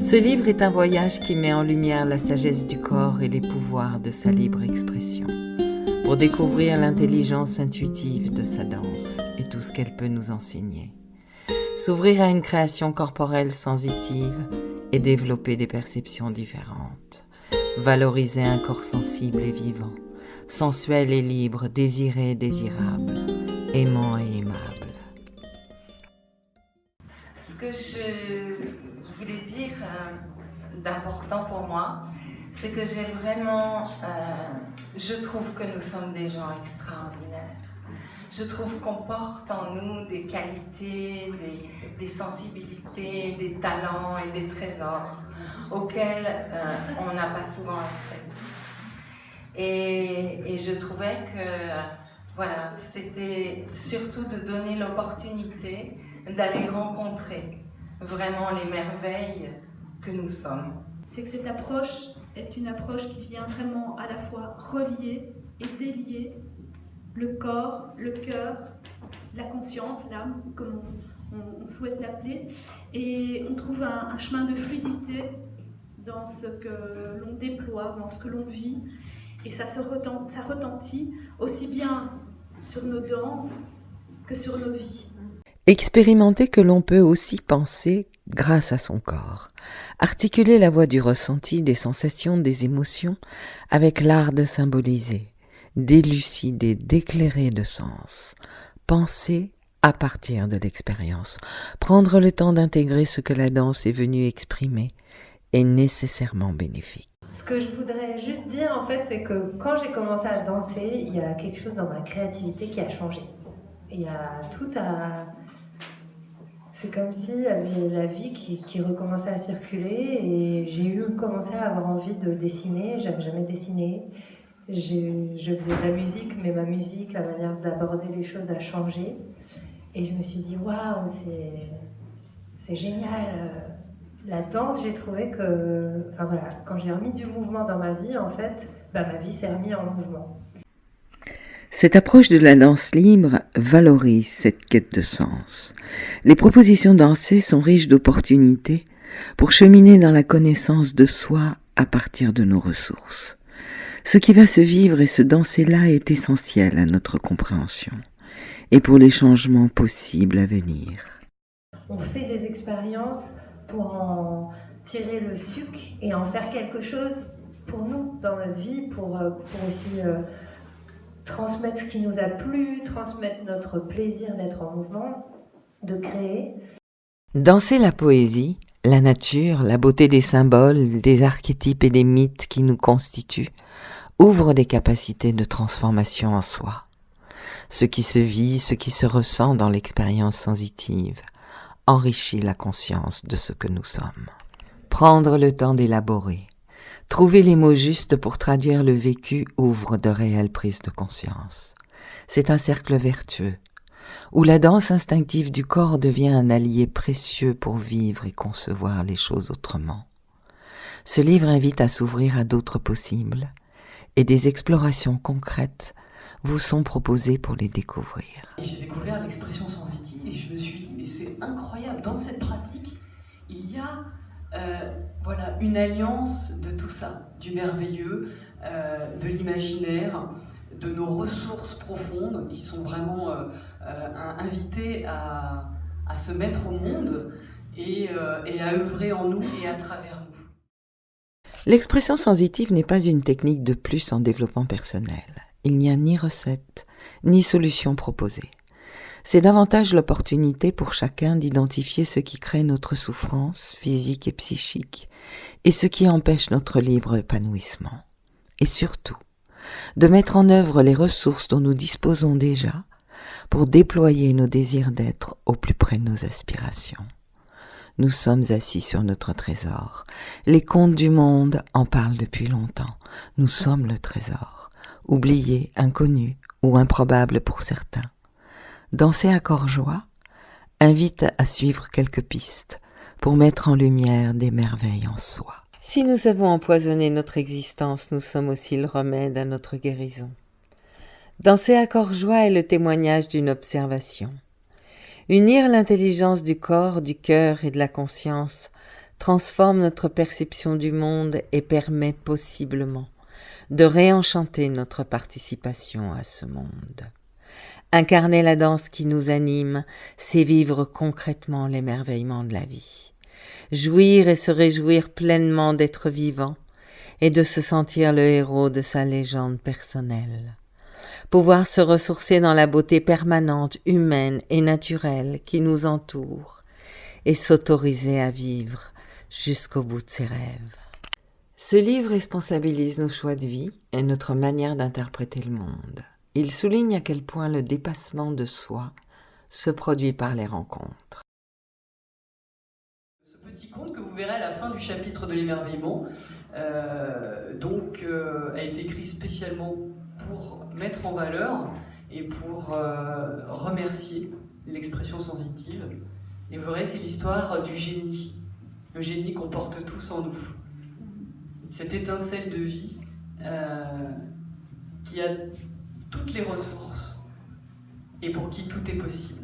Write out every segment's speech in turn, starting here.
Ce livre est un voyage qui met en lumière la sagesse du corps et les pouvoirs de sa libre expression, pour découvrir l'intelligence intuitive de sa danse et tout ce qu'elle peut nous enseigner. S'ouvrir à une création corporelle sensitive et développer des perceptions différentes. Valoriser un corps sensible et vivant, sensuel et libre, désiré et désirable, aimant et aimable. Ce que je voulais dire d'important pour moi, c'est que je trouve que nous sommes des gens extraordinaires. Je trouve qu'on porte en nous des qualités, des sensibilités, des talents et des trésors auxquels on n'a pas souvent accès. Et je trouvais que c'était surtout de donner l'opportunité d'aller rencontrer vraiment les merveilles que nous sommes. C'est que cette approche est une approche qui vient vraiment à la fois relier et délier le corps, le cœur, la conscience, l'âme, comme on souhaite l'appeler, et on trouve un chemin de fluidité dans ce que l'on déploie, dans ce que l'on vit, et ça retentit aussi bien sur nos danses que sur nos vies. Expérimenter que l'on peut aussi penser grâce à son corps. Articuler la voix du ressenti, des sensations, des émotions, avec l'art de symboliser, d'élucider, d'éclairer de sens. Penser à partir de l'expérience. Prendre le temps d'intégrer ce que la danse est venue exprimer est nécessairement bénéfique. Ce que je voudrais juste dire, en fait, c'est que quand j'ai commencé à danser, il y a quelque chose dans ma créativité qui a changé. Il y a tout à... C'est comme s'il y avait la vie qui recommençait à circuler et j'ai commencé à avoir envie de dessiner. J'avais jamais dessiné. Je faisais de la musique, mais ma musique, la manière d'aborder les choses a changé. Et je me suis dit, waouh, c'est génial. La danse, j'ai trouvé que... Enfin voilà, quand j'ai remis du mouvement dans ma vie, en fait, ma vie s'est remise en mouvement. Cette approche de la danse libre valorise cette quête de sens. Les propositions dansées sont riches d'opportunités pour cheminer dans la connaissance de soi à partir de nos ressources. Ce qui va se vivre et se danser là est essentiel à notre compréhension et pour les changements possibles à venir. On fait des expériences pour en tirer le suc et en faire quelque chose pour nous dans notre vie, pour aussi transmettre ce qui nous a plu, transmettre notre plaisir d'être en mouvement, de créer. Danser la poésie, la nature, la beauté des symboles, des archétypes et des mythes qui nous constituent, ouvre des capacités de transformation en soi. Ce qui se vit, ce qui se ressent dans l'expérience sensitive, enrichit la conscience de ce que nous sommes. Prendre le temps d'élaborer, trouver les mots justes pour traduire le vécu ouvre de réelles prises de conscience. C'est un cercle vertueux, où la danse instinctive du corps devient un allié précieux pour vivre et concevoir les choses autrement. Ce livre invite à s'ouvrir à d'autres possibles, et des explorations concrètes vous sont proposées pour les découvrir. Et j'ai découvert l'expression sensitive et je me suis dit, mais c'est incroyable, dans cette pratique, il y a une alliance de tout ça, du merveilleux, de l'imaginaire, de nos ressources profondes qui sont vraiment invitées à se mettre au monde et à œuvrer en nous et à travers nous. L'expression sensitive n'est pas une technique de plus en développement personnel. Il n'y a ni recette, ni solution proposée. C'est davantage l'opportunité pour chacun d'identifier ce qui crée notre souffrance physique et psychique et ce qui empêche notre libre épanouissement. Et surtout, de mettre en œuvre les ressources dont nous disposons déjà pour déployer nos désirs d'être au plus près de nos aspirations. Nous sommes assis sur notre trésor. Les contes du monde en parlent depuis longtemps. Nous sommes le trésor, oublié, inconnu ou improbable pour certains. Danser à corps joie invite à suivre quelques pistes pour mettre en lumière des merveilles en soi. Si nous avons empoisonné notre existence, nous sommes aussi le remède à notre guérison. Danser à corps joie est le témoignage d'une observation. Unir l'intelligence du corps, du cœur et de la conscience transforme notre perception du monde et permet possiblement de réenchanter notre participation à ce monde. Incarner la danse qui nous anime, c'est vivre concrètement l'émerveillement de la vie. Jouir et se réjouir pleinement d'être vivant et de se sentir le héros de sa légende personnelle. Pouvoir se ressourcer dans la beauté permanente, humaine et naturelle qui nous entoure et s'autoriser à vivre jusqu'au bout de ses rêves. Ce livre responsabilise nos choix de vie et notre manière d'interpréter le monde. Il souligne à quel point le dépassement de soi se produit par les rencontres. Ce petit conte que vous verrez à la fin du chapitre de l'émerveillement a été écrit spécialement pour mettre en valeur et pour remercier l'expression sensitive. Et vous verrez, c'est l'histoire du génie, le génie qu'on porte tous en nous. Cette étincelle de vie qui a toutes les ressources et pour qui tout est possible.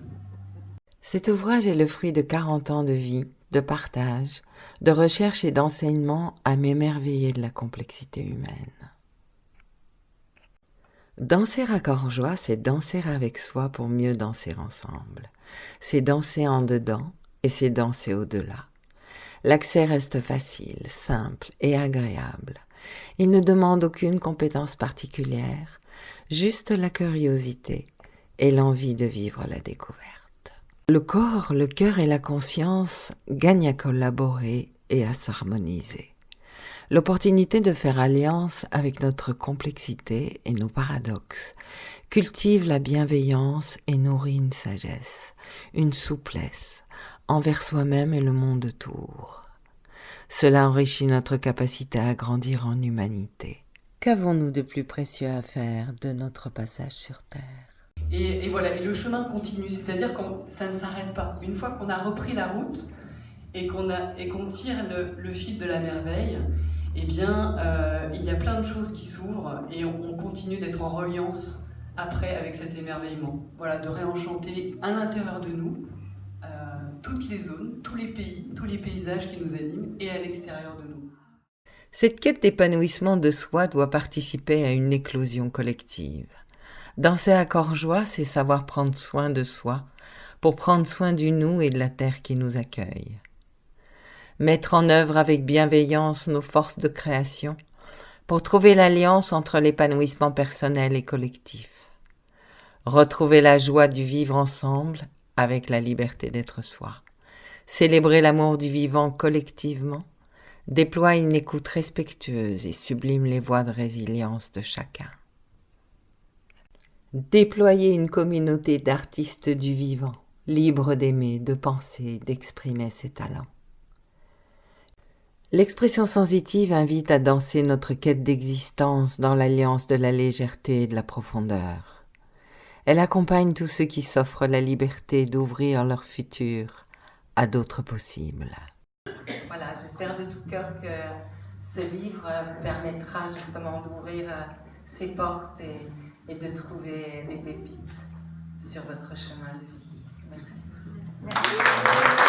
Cet ouvrage est le fruit de 40 ans de vie, de partage, de recherche et d'enseignement à m'émerveiller de la complexité humaine. Danser à corps joie, c'est danser avec soi pour mieux danser ensemble. C'est danser en dedans et c'est danser au-delà. L'accès reste facile, simple et agréable. Il ne demande aucune compétence particulière, juste la curiosité et l'envie de vivre la découverte. Le corps, le cœur et la conscience gagnent à collaborer et à s'harmoniser. L'opportunité de faire alliance avec notre complexité et nos paradoxes cultive la bienveillance et nourrit une sagesse, une souplesse envers soi-même et le monde autour. Cela enrichit notre capacité à grandir en humanité. Qu'avons-nous de plus précieux à faire de notre passage sur Terre ? Et voilà, et le chemin continue, c'est-à-dire que ça ne s'arrête pas. Une fois qu'on a repris la route et qu'on tire le fil de la merveille, eh bien, il y a plein de choses qui s'ouvrent et on continue d'être en reliance après avec cet émerveillement. Voilà, de réenchanter à l'intérieur de nous toutes les zones, tous les pays, tous les paysages qui nous animent et à l'extérieur de nous. Cette quête d'épanouissement de soi doit participer à une éclosion collective. Danser à corps joie, c'est savoir prendre soin de soi pour prendre soin du nous et de la terre qui nous accueille. Mettre en œuvre avec bienveillance nos forces de création pour trouver l'alliance entre l'épanouissement personnel et collectif. Retrouver la joie du vivre ensemble avec la liberté d'être soi. Célébrer l'amour du vivant collectivement déploie une écoute respectueuse et sublime les voies de résilience de chacun. Déployer une communauté d'artistes du vivant, libres d'aimer, de penser, d'exprimer ses talents. L'expression sensitive invite à danser notre quête d'existence dans l'alliance de la légèreté et de la profondeur. Elle accompagne tous ceux qui s'offrent la liberté d'ouvrir leur futur à d'autres possibles. Voilà, j'espère de tout cœur que ce livre permettra justement d'ouvrir ses portes et de trouver les pépites sur votre chemin de vie. Merci. Merci.